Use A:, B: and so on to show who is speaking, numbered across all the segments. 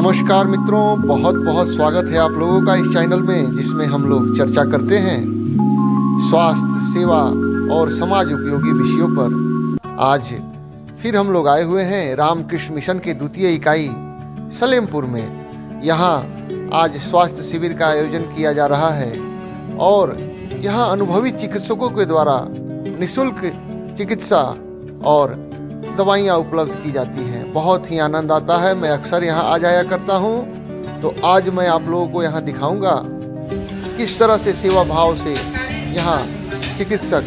A: नमस्कार मित्रों, बहुत बहुत स्वागत है आप लोगों का इस चैनल में, जिसमें हम लोग चर्चा करते हैं स्वास्थ्य सेवा और समाज उपयोगी विषयों पर। आज फिर हम लोग आए हुए हैं रामकृष्ण मिशन के द्वितीय इकाई सलेमपुर में। यहाँ आज स्वास्थ्य शिविर का आयोजन किया जा रहा है और यहाँ अनुभवी चिकित्सकों के द्वारा निःशुल्क चिकित्सा और दवाइयाँ उपलब्ध की जाती हैं। बहुत ही आनंद आता है। मैं अक्सर यहाँ आ जाया करता हूँ, तो आज मैं आप लोगों को यहाँ दिखाऊंगा किस तरह से सेवा भाव से यहाँ चिकित्सक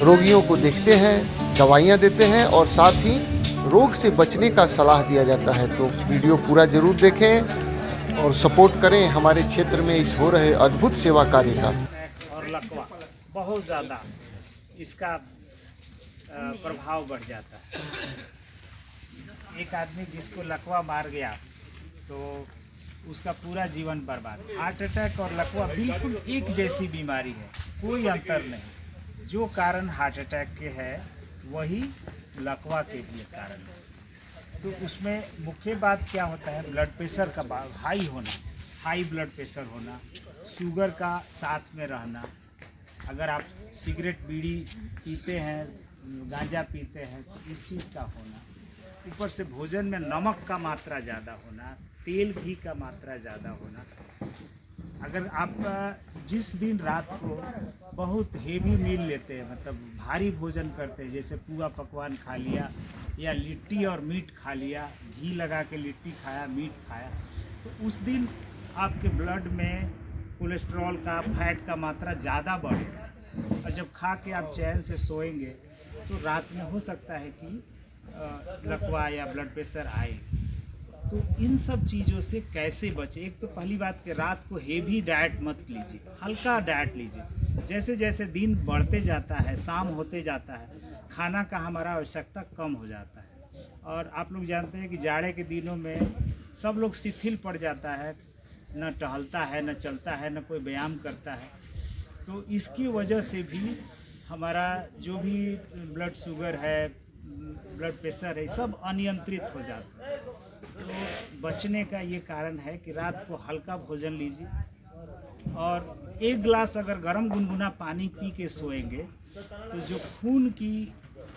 A: रोगियों को देखते हैं, दवाइयाँ देते हैं और साथ ही रोग से बचने का सलाह दिया जाता है। तो वीडियो पूरा जरूर देखें और सपोर्ट करें हमारे क्षेत्र में इस हो रहे अद्भुत सेवा कार्य का।
B: और लकवा बहुत ज़्यादा इसका प्रभाव बढ़ जाता है। एक आदमी जिसको लकवा मार गया तो उसका पूरा जीवन बर्बाद। हार्ट अटैक और लकवा बिल्कुल एक जैसी बीमारी है, कोई अंतर नहीं। जो कारण हार्ट अटैक के है वही लकवा के भी कारण है। तो उसमें मुख्य बात क्या होता है, ब्लड प्रेशर का हाई होना, हाई ब्लड प्रेशर होना, शुगर का साथ में रहना। अगर आप सिगरेट बीड़ी पीते हैं, गांजा पीते हैं तो इस चीज़ का होना। ऊपर से भोजन में नमक का मात्रा ज़्यादा होना, तेल घी का मात्रा ज़्यादा होना। अगर आप जिस दिन रात को बहुत हेवी मील लेते हैं, मतलब भारी भोजन करते हैं, जैसे पुआ पकवान खा लिया या लिट्टी और मीट खा लिया, घी लगा के लिट्टी खाया, मीट खाया, तो उस दिन आपके ब्लड में कोलेस्ट्रॉल का, फैट का मात्रा ज़्यादा बढ़ेगा। और जब खा के आप चैन से सोएंगे तो रात में हो सकता है कि लकवा या ब्लड प्रेशर आए। तो इन सब चीज़ों से कैसे बचे? एक तो पहली बात कि रात को हेवी डाइट मत लीजिए, हल्का डाइट लीजिए। जैसे जैसे दिन बढ़ते जाता है, शाम होते जाता है, खाना का हमारा आवश्यकता कम हो जाता है। और आप लोग जानते हैं कि जाड़े के दिनों में सब लोग शिथिल पड़ जाता है, न टहलता है, न चलता है, न कोई व्यायाम करता है। तो इसकी वजह से भी हमारा जो भी ब्लड शुगर है, ब्लड प्रेशर है, सब अनियंत्रित हो जाता है। तो बचने का ये कारण है कि रात को हल्का भोजन लीजिए और एक गिलास अगर गर्म गुनगुना पानी पी के सोएंगे तो जो खून की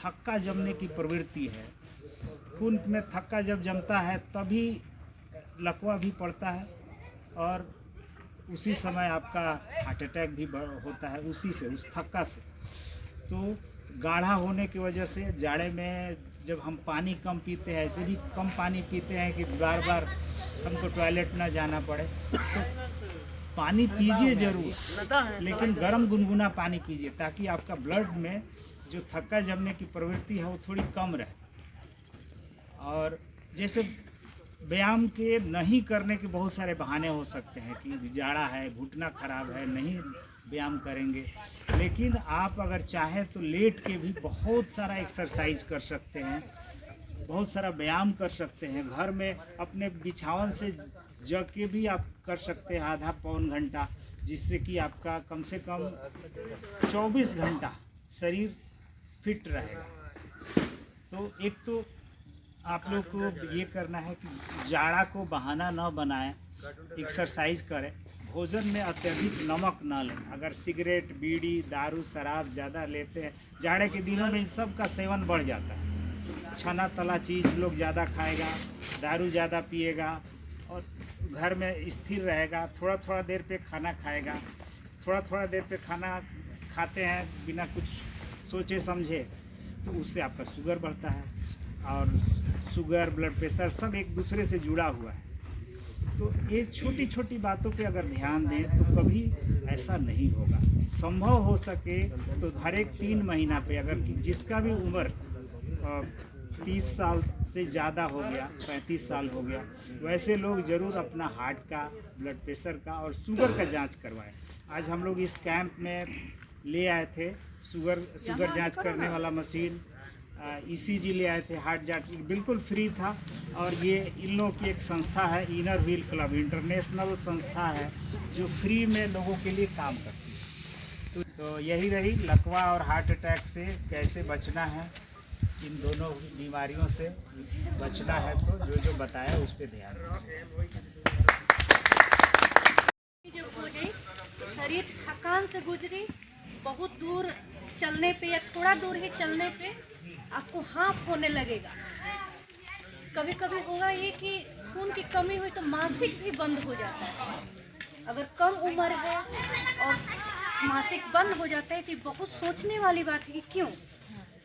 B: थक्का जमने की प्रवृत्ति है, खून में थक्का जब जमता है तभी लकवा भी पड़ता है और उसी समय आपका हार्ट अटैक भी होता है, उसी से, उस थक्का से। तो गाढ़ा होने की वजह से जाड़े में जब हम पानी कम पीते हैं, ऐसे भी कम पानी पीते हैं कि बार बार हमको टॉयलेट ना जाना पड़े, तो पानी पीजिए ज़रूर, लेकिन गर्म गुनगुना पानी पीजिए ताकि आपका ब्लड में जो थक्का जमने की प्रवृत्ति है वो थोड़ी कम रहे। और जैसे व्यायाम के नहीं करने के बहुत सारे बहाने हो सकते हैं कि जाड़ा है, घुटना खराब है, नहीं व्यायाम करेंगे। लेकिन आप अगर चाहें तो लेट के भी बहुत सारा एक्सरसाइज कर सकते हैं, बहुत सारा व्यायाम कर सकते हैं। घर में अपने बिछावन से जग के भी आप कर सकते हैं आधा पौन घंटा, जिससे कि आपका कम से कम 24 घंटा शरीर फिट रहेगा। तो एक तो आप लोग को ये करना है कि जाड़ा को बहाना न बनाएं, एक्सरसाइज करें, भोजन में अत्यधिक नमक न लें। अगर सिगरेट, बीड़ी, दारू, शराब ज़्यादा लेते हैं, जाड़े के दिनों में इन सब का सेवन बढ़ जाता है। छना तला चीज़ लोग ज़्यादा खाएगा, दारू ज़्यादा पिएगा और घर में स्थिर रहेगा, थोड़ा थोड़ा देर पे खाना खाएगा, थोड़ा थोड़ा देर पे खाना खाते हैं बिना कुछ सोचे समझे, तो उससे आपका शुगर बढ़ता है और शुगर, ब्लड प्रेशर सब एक दूसरे से जुड़ा हुआ है। तो ये छोटी छोटी बातों पे अगर ध्यान दें तो कभी ऐसा नहीं होगा। संभव हो सके तो हर एक 3 महीना पे, अगर जिसका भी उम्र 30 साल से ज़्यादा हो गया, 35 साल हो गया, वैसे लोग ज़रूर अपना हार्ट का, ब्लड प्रेशर का और शुगर का जांच करवाएं। आज हम लोग इस कैंप में ले आए थे शुगर जांच करने वाला मशीन, ECG ले आए थे, हार्ट जांच बिल्कुल फ्री था। और ये इन लोगों की एक संस्था है, इनर व्हील क्लब, इंटरनेशनल संस्था है जो फ्री में लोगों के लिए काम करती है। तो यही रही लकवा और हार्ट अटैक से कैसे बचना है। इन दोनों बीमारियों से बचना है तो जो जो बताया उस पर ध्यान दीजिए।
C: जब हो गई शरीर थकान से गुजरी, बहुत दूर चलने पे या थोड़ा दूर ही चलने पे आपको हांफ होने लगेगा। कभी कभी होगा ये कि खून की कमी हुई तो मासिक भी बंद हो जाता है। अगर कम उम्र है और मासिक बंद हो जाता है तो बहुत सोचने वाली बात है कि क्यों।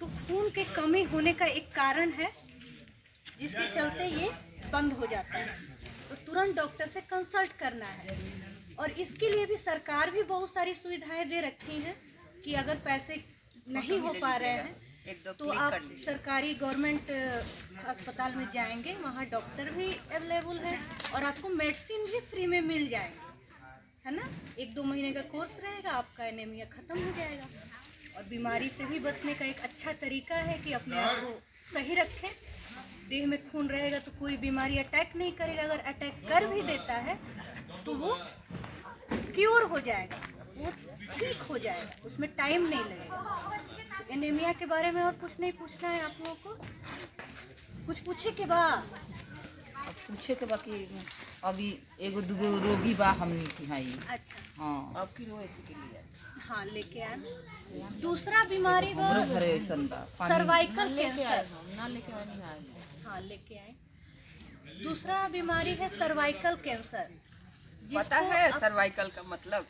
C: तो खून की कमी होने का एक कारण है जिसके चलते ये बंद हो जाता है, तो तुरंत डॉक्टर से कंसल्ट करना है। और इसके लिए भी सरकार भी बहुत सारी सुविधाएं दे रखी हैं कि अगर पैसे नहीं हो पा रहे हैं तो आप सरकारी गवर्नमेंट अस्पताल में जाएंगे, वहाँ डॉक्टर भी अवेलेबल है और आपको मेडिसिन भी फ्री में मिल जाएंगे, है ना। 1-2 महीने का कोर्स रहेगा, आपका एनीमिया ख़त्म हो जाएगा। और बीमारी से भी बचने का एक अच्छा तरीका है कि अपने आप को सही रखें। देह में खून रहेगा तो कोई बीमारी अटैक नहीं करेगा। अगर अटैक कर भी देता है तो वो क्योर हो जाएगा, वो ठीक हो जाएगा, उसमें टाइम नहीं लगेगा। तो एनीमिया के बारे में और कुछ नहीं पूछना है आप लोगों को? कुछ पूछे के बाद
D: अब पूछे के बाकी अभी एगो दूगो रोगी बा हमनी की हाई।
C: अच्छा,
D: हाँ आपकी रोए के लिए
C: हाँ लेके आए। दूसरा बीमारी
D: हमरो घरे ऐसन बा
C: सर्वाइकल कैंसर।
D: ना लेके आनी है।
C: हाँ लेके आए। दूसरा बीमारी है सर्वाइकल कैंसर।
E: पता है सर्वाइकल का मतलब?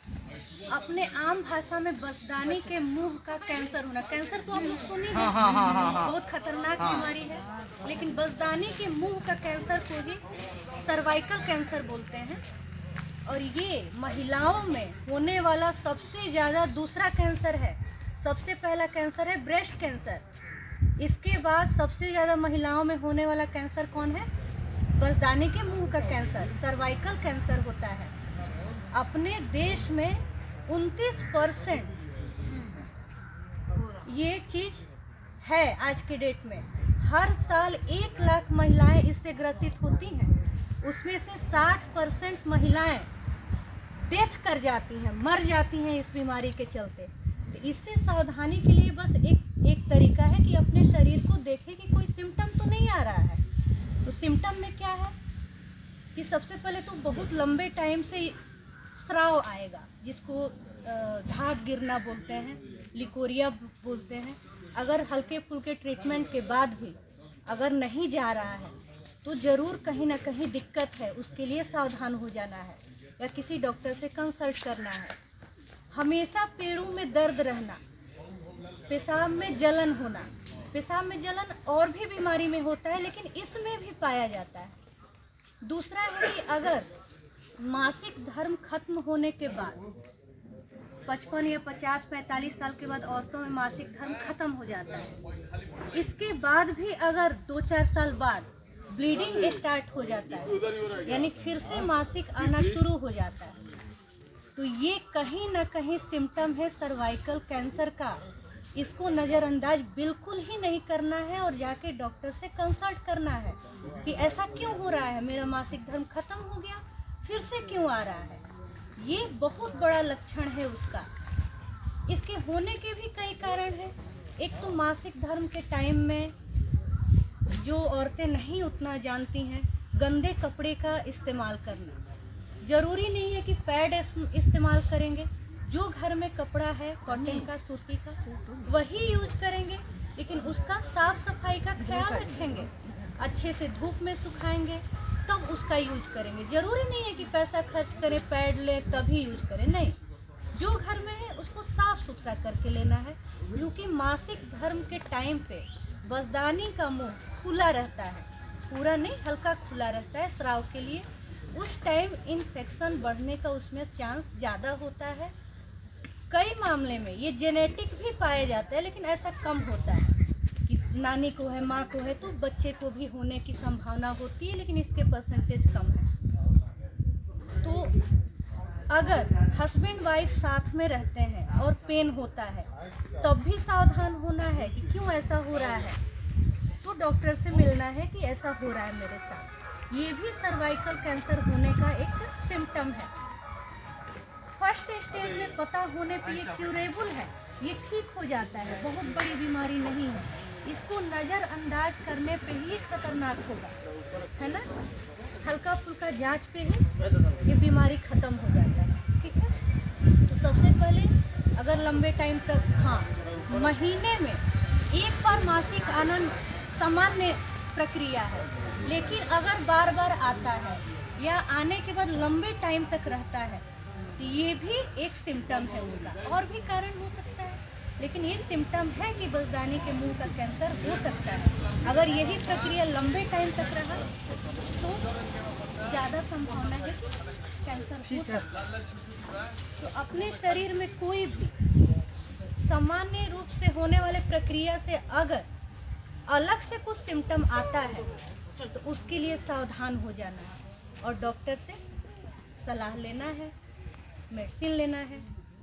C: अपने आम भाषा में बसदानी के मुंह का कैंसर होना। कैंसर तो आप लोग सुनी है, बहुत खतरनाक बीमारी है, लेकिन बसदानी के मुंह का कैंसर को ही सर्वाइकल कैंसर बोलते हैं। और ये महिलाओं में होने वाला सबसे ज़्यादा दूसरा कैंसर है। सबसे पहला कैंसर है ब्रेस्ट कैंसर। इसके बाद सबसे ज़्यादा महिलाओं में होने वाला कैंसर कौन है? बसदानी के मुंह का कैंसर, सर्वाइकल कैंसर होता है। अपने देश में 29% ये चीज़ है आज के डेट में। हर साल 1 लाख महिलाएं इससे ग्रसित होती हैं, उसमें से 60% महिलाएं डेथ कर जाती हैं, मर जाती हैं इस बीमारी के चलते। तो इससे सावधानी के लिए बस एक तरीका है कि अपने शरीर को देखें कि कोई सिम्टम तो नहीं आ रहा है। तो सिम्टम में क्या है कि सबसे पहले तो बहुत लंबे टाइम से स्राव आएगा, जिसको धाग गिरना बोलते हैं, लिकोरिया बोलते हैं। अगर हल्के फुल्के ट्रीटमेंट के बाद भी अगर नहीं जा रहा है तो ज़रूर कहीं ना कहीं दिक्कत है, उसके लिए सावधान हो जाना है या किसी डॉक्टर से कंसल्ट करना है। हमेशा पेड़ों में दर्द रहना, पेशाब में जलन होना। पेशाब में जलन और भी बीमारी में होता है लेकिन इसमें भी पाया जाता है। दूसरा है कि अगर मासिक धर्म खत्म होने के बाद 55 या 50-45 साल के बाद औरतों में मासिक धर्म खत्म हो जाता है। इसके बाद भी अगर 2-4 साल बाद ब्लीडिंग स्टार्ट हो जाता है, यानी फिर से मासिक आना शुरू हो जाता है, तो ये कहीं ना कहीं सिम्टम है सर्वाइकल कैंसर का। इसको नज़रअंदाज बिल्कुल ही नहीं करना है और जाके डॉक्टर से कंसल्ट करना है कि ऐसा क्यों हो रहा है, मेरा मासिक धर्म खत्म हो गया फिर से क्यों आ रहा है। ये बहुत बड़ा लक्षण है उसका। इसके होने के भी कई कारण हैं। एक तो मासिक धर्म के टाइम में जो औरतें नहीं उतना जानती हैं, गंदे कपड़े का इस्तेमाल करना। ज़रूरी नहीं है कि पैड इस्तेमाल करेंगे, जो घर में कपड़ा है कॉटन का, सूती का, वही यूज करेंगे, लेकिन उसका साफ सफाई का ख्याल रखेंगे, अच्छे से धूप में सुखाएंगे तब उसका यूज करेंगे। ज़रूरी नहीं है कि पैसा खर्च करें, पैड लें तभी यूज करें, नहीं, जो घर में है उसको साफ सुथरा करके लेना है। क्योंकि मासिक धर्म के टाइम पे बसदानी का मुंह खुला रहता है, पूरा नहीं हल्का खुला रहता है स्राव के लिए। उस टाइम इन्फेक्शन बढ़ने का उसमें चांस ज़्यादा होता है। कई मामले में ये जेनेटिक भी पाया जाता है, लेकिन ऐसा कम होता है कि नानी को है, माँ को है, तो बच्चे को भी होने की संभावना होती है, लेकिन इसके परसेंटेज कम है। तो अगर हस्बैंड वाइफ साथ में रहते हैं और पेन होता है तब भी सावधान होना है कि क्यों ऐसा हो रहा है, तो डॉक्टर से मिलना है कि ऐसा हो रहा है मेरे साथ। ये भी सर्वाइकल कैंसर होने का एक सिम्टम है। फर्स्ट स्टेज में पता होने पे ये क्यूरेबल है, ये ठीक हो जाता है, बहुत बड़ी बीमारी नहीं है। इसको नज़रअंदाज करने पे ही खतरनाक होगा, है ना। हल्का फुल्का जांच पे ही ये बीमारी ख़त्म हो जाता है, ठीक है। तो सबसे पहले अगर लंबे टाइम तक, हाँ, महीने में एक बार मासिक आना सामान्य प्रक्रिया है, लेकिन अगर बार बार आता है या आने के बाद लंबे टाइम तक रहता है तो ये भी एक सिम्टम है उसका। और भी कारण हो सकता है, लेकिन ये सिम्टम है कि बसदानी के मुंह का कैंसर हो सकता है। अगर यही प्रक्रिया लंबे टाइम तक रहा तो ज़्यादा संभावना है कि कैंसर हो सकता है। तो अपने शरीर में कोई भी सामान्य रूप से होने वाले प्रक्रिया से अगर अलग से कुछ सिम्टम आता है तो उसके लिए सावधान हो जाना है और डॉक्टर से सलाह लेना है, मेडिसिन लेना है,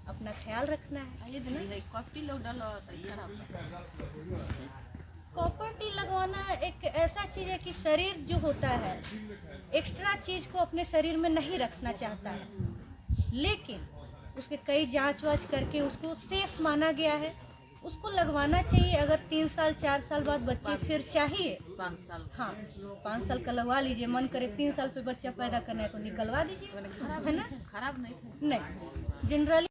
C: अपना ख्याल रखना है।
E: ये दिन कॉपी लोग डालो तो खराब।
C: कॉपर टी लगवाना एक ऐसा चीज़ है कि शरीर जो होता है एक्स्ट्रा चीज़ को अपने शरीर में नहीं रखना चाहता है, लेकिन उसके कई जांच वाच करके उसको सेफ माना गया है, उसको लगवाना चाहिए। अगर 3 साल 4 साल बाद बच्चे फिर चाहिए,
E: 5 साल
C: हाँ 5 साल का लगवा लीजिए। मन करे 3 साल पे बच्चा पैदा करना है तो निकलवा दीजिए, है ना।
E: खराब नहीं था।
C: नहीं, जनरली